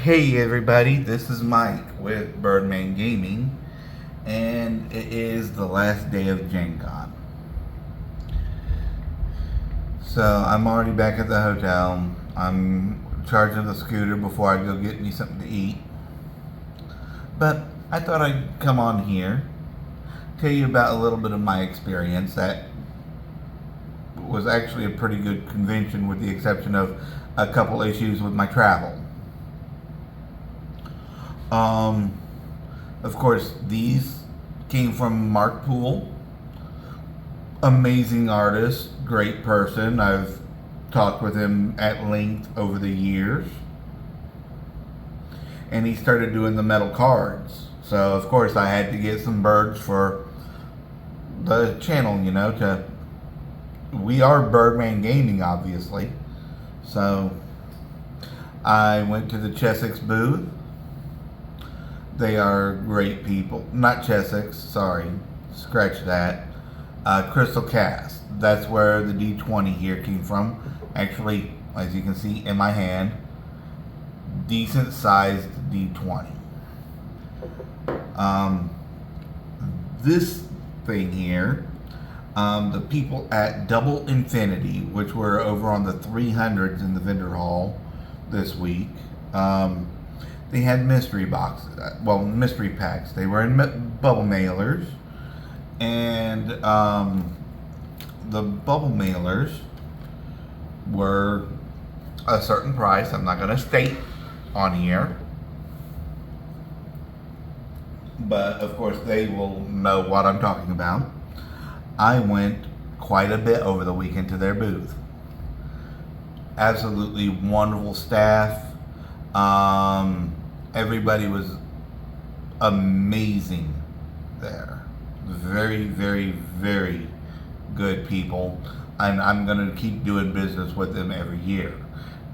Hey everybody, this is Mike with Birdman Gaming, and it is the last day of Gen Con. So I'm already back at the hotel. I'm charging the scooter before I go get me something to eat. But I thought I'd come on here, tell you about a little bit of my experience. That was actually a pretty good convention with the exception of a couple issues with my travel. Um, of course, these came from Mark Poole. Amazing artist, great person. I've talked with him at length over the years. And he started doing the metal cards. So, of course, I had to get some birds for the channel, we are Birdman Gaming, obviously. So, I went to the Chessex booth. They are great people. Not Chessex, sorry. Scratch that. Crystal Cast. That's where the D20 here came from. Actually, as you can see in my hand, decent sized D20. This thing here, the people at Double Infinity, which were over on the 300s in the vendor hall this week, they had mystery boxes, mystery packs. They were in bubble mailers, and the bubble mailers were a certain price. I'm not going to state on here, but of course they will know what I'm talking about. I went quite a bit over the weekend to their booth. Absolutely wonderful staff. Everybody was amazing there. Very, very, very good people. And I'm going to keep doing business with them every year,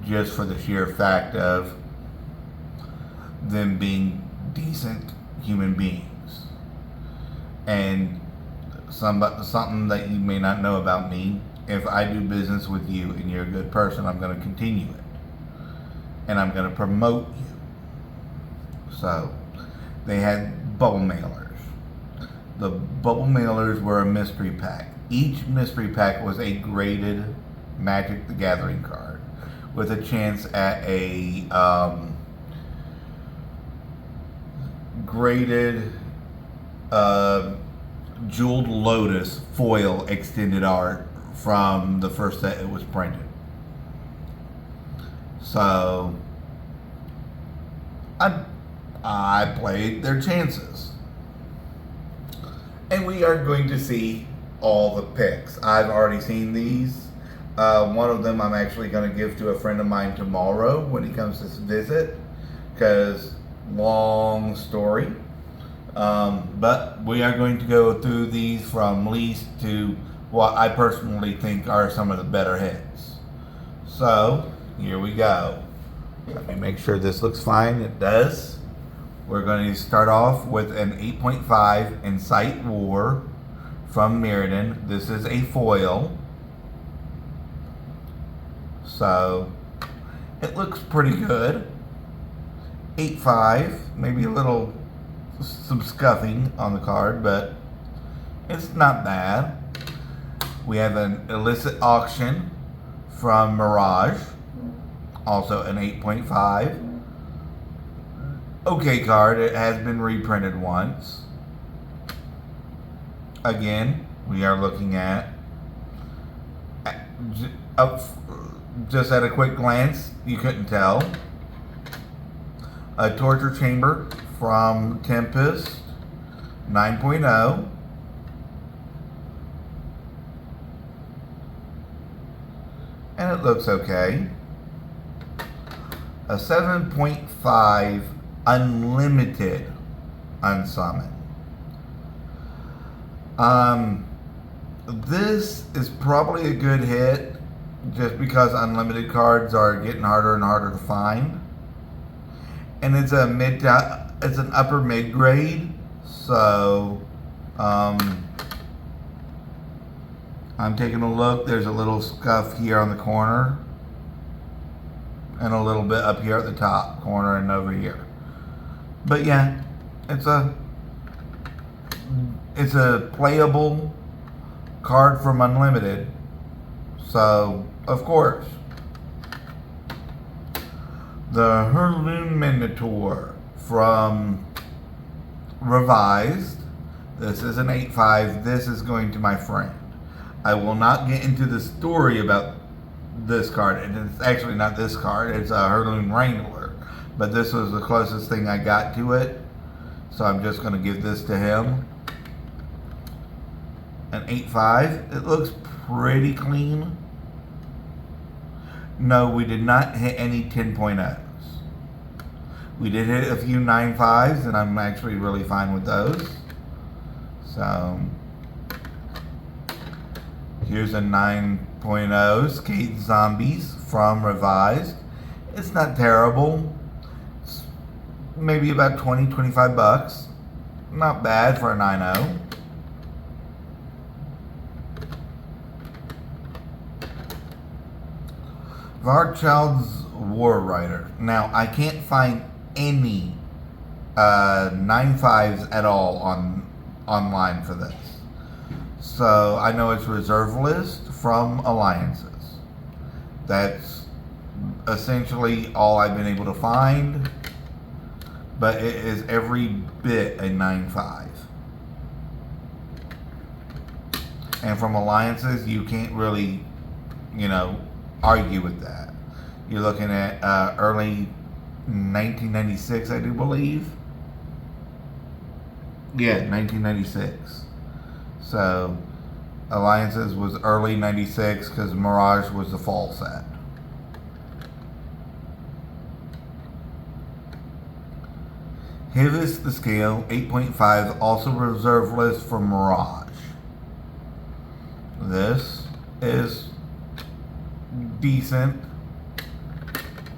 just for the sheer fact of them being decent human beings. And something that you may not know about me, if I do business with you and you're a good person, I'm going to continue it. And I'm going to promote you. So, they had bubble mailers. The bubble mailers were a mystery pack. Each mystery pack was a graded Magic the Gathering card with a chance at a graded Jeweled Lotus foil extended art from the first set it was printed. So I played their chances. And we are going to see all the picks. I've already seen these. One of them I'm actually going to give to a friend of mine tomorrow when he comes to visit, because long story. But we are going to go through these from least to what I personally think are some of the better hits. So, here we go. Let me make sure this looks fine. It does. We're going to start off with an 8.5 Incite War from Mirrodin. This is a foil. So, it looks pretty good. 8.5, maybe some scuffing on the card, but it's not bad. We have an Illicit Auction from Mirage, also an 8.5. Okay card, it has been reprinted once. Again, we are looking at, just at a quick glance, you couldn't tell, a Torture Chamber from Tempest 9.0. And it looks okay. A 7.5 Unlimited Unsummon. This is probably a good hit just because unlimited cards are getting harder and harder to find. And it's it's an upper mid grade, so I'm taking a look. There's a little scuff here on the corner. and a little bit up here at the top corner and over here. But yeah, it's a playable card from Unlimited. So, of course, the Heirloom Minotaur from Revised. This is an 8.5. This is going to my friend. I will not get into the story about this card. And it's actually not this card. It's a Heirloom Wrangler. But this was the closest thing I got to it. So I'm just going to give this to him. An 8.5. It looks pretty clean. No, we did not hit any 10.0s. We did hit a few 9.5s, and I'm actually really fine with those. So, here's a 9.0 Skate Zombies from Revised. It's not terrible. It's maybe about 20-25 bucks. Not bad for a 9.0. Varchild's War Rider. Now, I can't find any 9.5s at all online for this. So I know it's reserve list from Alliances. That's essentially all I've been able to find. But it is every bit a 9.5. And from Alliances, you can't really, argue with that. You're looking at early 1996, I do believe. Yeah, 1996. So, Alliances was early 96 because Mirage was the fall set. Hivis the Scale, 8.5, also reserve list for Mirage. This is decent.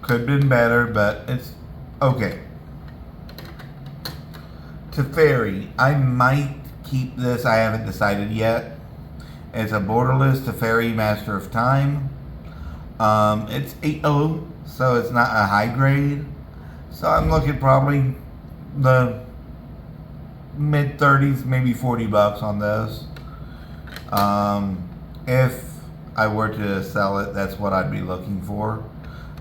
Could have been better, but it's okay. Teferi, I might keep this. I haven't decided yet. It's a borderless Teferi Master of Time. It's 8.0, so it's not a high grade. So I'm looking probably the mid 30s, maybe 40 bucks on this. If I were to sell it, that's what I'd be looking for.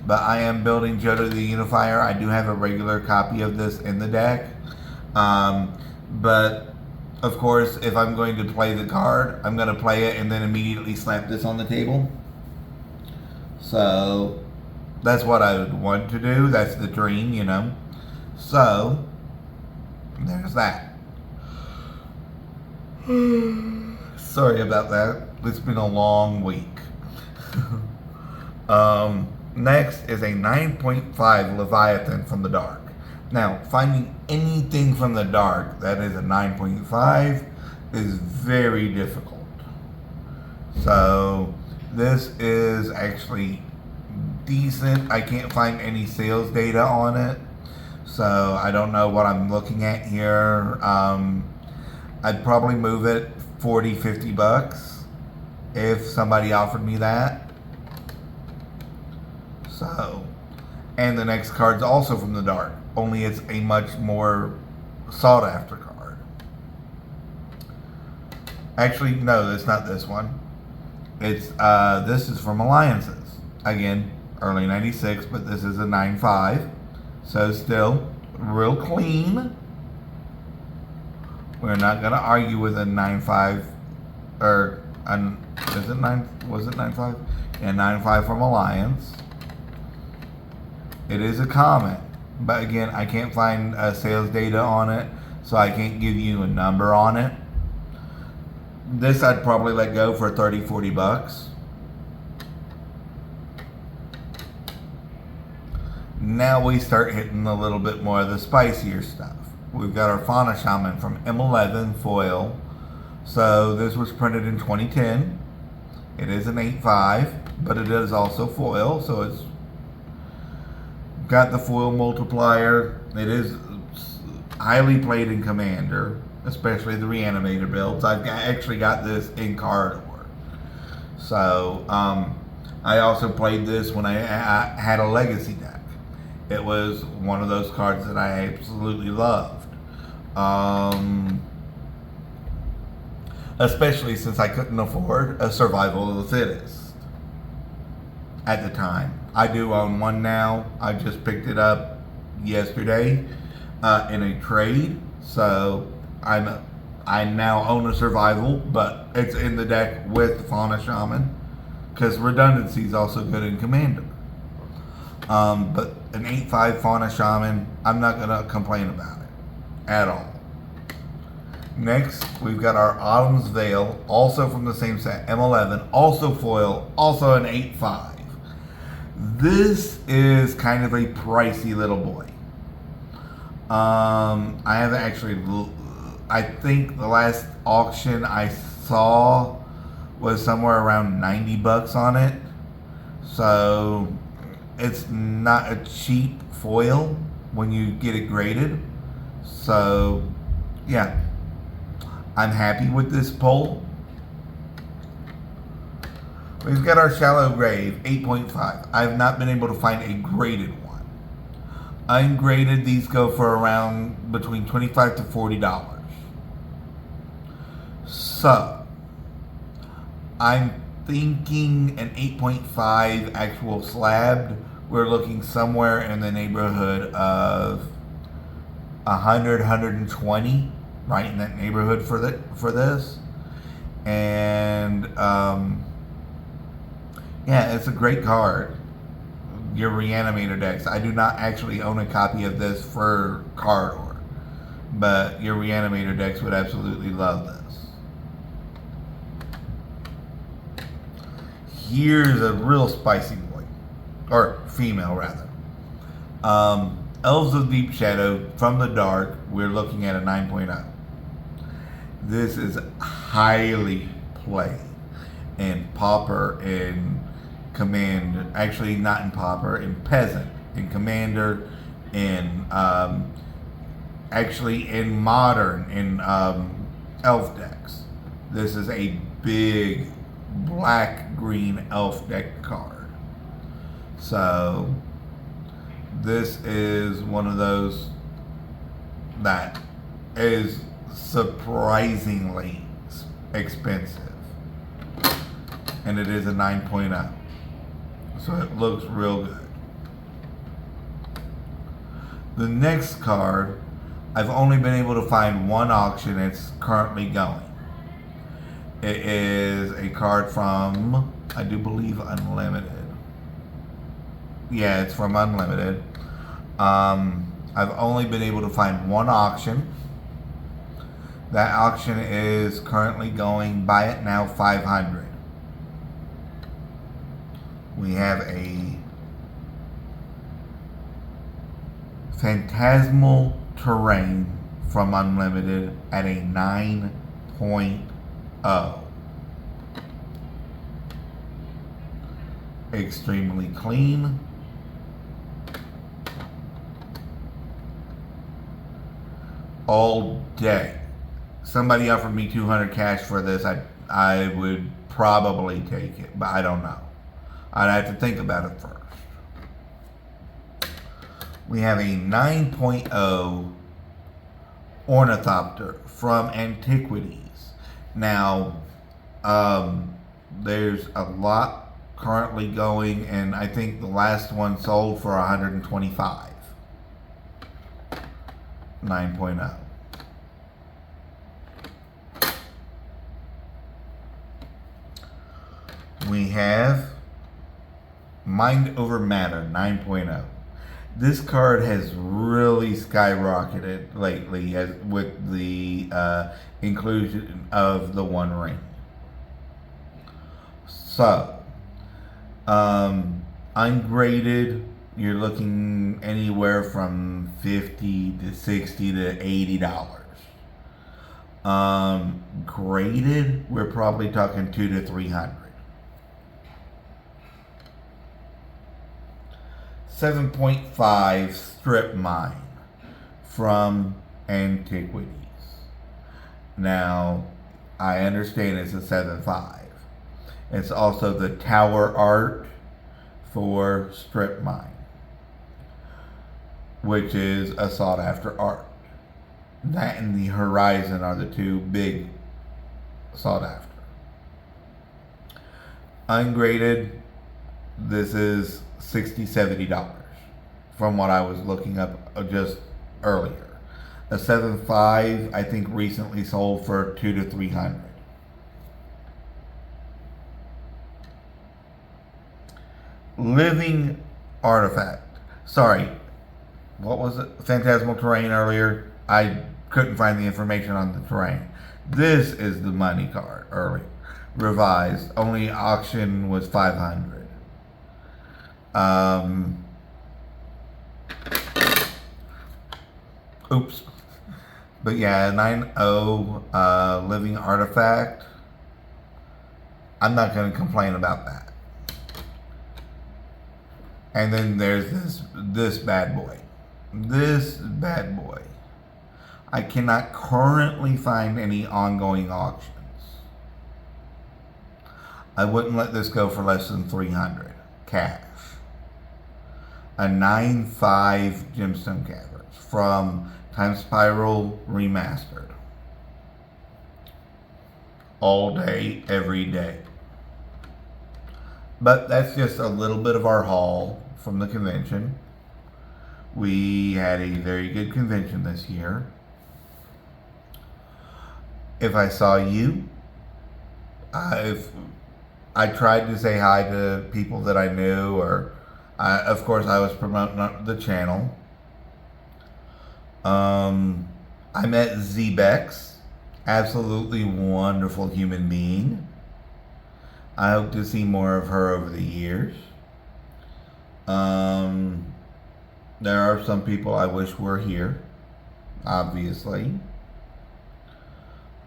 But I am building Jodo the Unifier. I do have a regular copy of this in the deck. But, of course, if I'm going to play the card, I'm going to play it and then immediately slap this on the table. So, that's what I would want to do. That's the dream, So, there's that. Sorry about that. It's been a long week. Next is a 9.5 Leviathan from the Dark. Now, finding anything from the Dark that is a 9.5 is very difficult. So, this is actually decent. I can't find any sales data on it. So, I don't know what I'm looking at here. I'd probably move it 40, 50 bucks if somebody offered me that. So, and the next card's also from the Dark, only it's a much more sought after card. Actually, no, it's not this one. It's this is from Alliances. Again, early 96, but this is a 9.5. So still real clean. We're not gonna argue with a 9.5 or is it 9? Was it 9.5? Yeah, 9.5 from Alliance. It is a comment, but again, I can't find sales data on it, so I can't give you a number on it. This I'd probably let go for 30, 40 bucks. Now we start hitting a little bit more of the spicier stuff. We've got our Fauna Shaman from M11 foil. So this was printed in 2010. It is an 8.5, but it is also foil, so it's got the foil multiplier. It is highly played in Commander, especially the Reanimator builds. I've actually got this in card order. So I also played this when I had a legacy deck. It was one of those cards that I absolutely loved. Especially since I couldn't afford a survival of the fittest at the time. I do own one now. I just picked it up yesterday in a trade, so I now own a survival, but it's in the deck with Fauna Shaman because redundancy is also good in Commander. But an 8/5 Fauna Shaman, I'm not gonna complain about it at all. Next, we've got our Autumn's Veil, also from the same set, M11, also foil, also an 8/5. This is kind of a pricey little boy. I haven't actually. I think the last auction I saw was somewhere around $90 on it. So it's not a cheap foil when you get it graded. So yeah, I'm happy with this pull. We've got our Shallow Grave 8.5. I have not been able to find a graded one. Ungraded, these go for around between $25 to $40. So, I'm thinking an 8.5 actual slabbed. We're looking somewhere in the neighborhood of 100, 120, right in that neighborhood for this. And yeah, it's a great card. Your Reanimator decks. I do not actually own a copy of this for Cardor, but your Reanimator decks would absolutely love this. Here's a real spicy boy, or female rather. Elves of Deep Shadow, From the Dark, we're looking at a 9.0. This is highly played in Pauper and Commander, actually not in Pauper, in Peasant, in Commander, in actually in Modern, in Elf decks. This is a big black-green Elf deck card. So this is one of those that is surprisingly expensive, and it is a 9.0. So it looks real good. The next card, I've only been able to find one auction. It's currently going. It is a card from, I do believe, Unlimited. Yeah, it's from Unlimited. I've only been able to find one auction. That auction is currently going, buy it now, 500. We have a Phantasmal Terrain from Unlimited at a 9.0. Extremely clean. All day. Somebody offered me 200 cash for this. I would probably take it, but I don't know. I'd have to think about it first. We have a 9.0 Ornithopter from Antiquities. Now, there's a lot currently going, and I think the last one sold for 125. 9.0. We have Mind Over Matter 9.0. This card has really skyrocketed lately with the inclusion of the One Ring. So, ungraded, you're looking anywhere from $50 to $60 to $80. Graded, we're probably talking $200 to $300. 7.5 Strip Mine from Antiquities. Now, I understand it's a 7.5. It's also the Tower Art for strip mine, which is a sought after art. That and the Horizon are the two big sought after. Ungraded, this is $60-$70 from what I was looking up just earlier. A 7.5 I think recently sold for $200 to $300. Living Artifact. Sorry, what was it? Phantasmal Terrain earlier. I couldn't find the information on the terrain. This is the money card earlier. Revised. Only auction was $500. Oops. But yeah, 9.0 Living Artifact. I'm not going to complain about that. And then there's this bad boy. This bad boy. I cannot currently find any ongoing auctions. I wouldn't let this go for less than $300 cash. A 9.5 Gemstone Caverns from Time Spiral Remastered. All day, every day. But that's just a little bit of our haul from the convention. We had a very good convention this year. If I saw you, if I tried to say hi to people that I knew, or of course I was promoting the channel. I met Zbex, absolutely wonderful human being. I hope to see more of her over the years. There are some people I wish were here, obviously.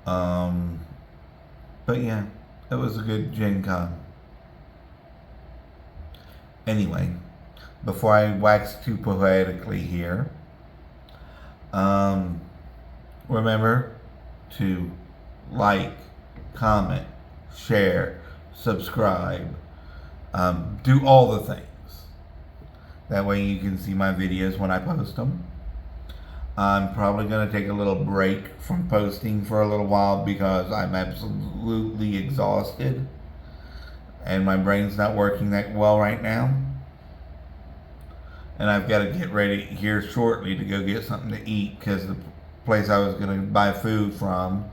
But yeah, it was a good Gen Con. Anyway, before I wax too poetically here, remember to like, comment, share, subscribe, do all the things. That way you can see my videos when I post them. I'm probably going to take a little break from posting for a little while because I'm absolutely exhausted and my brain's not working that well right now. And I've got to get ready here shortly to go get something to eat because the place I was going to buy food from,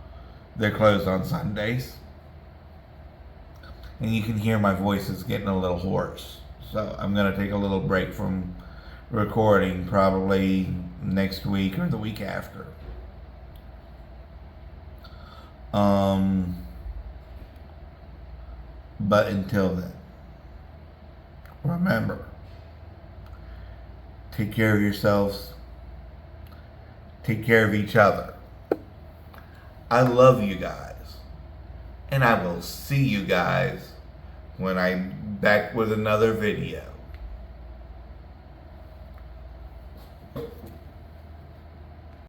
they're closed on Sundays. And you can hear my voice is getting a little hoarse. So I'm going to take a little break from recording probably next week or the week after. But until then, remember, take care of yourselves. Take care of each other. I love you guys. And I will see you guys when I'm back with another video.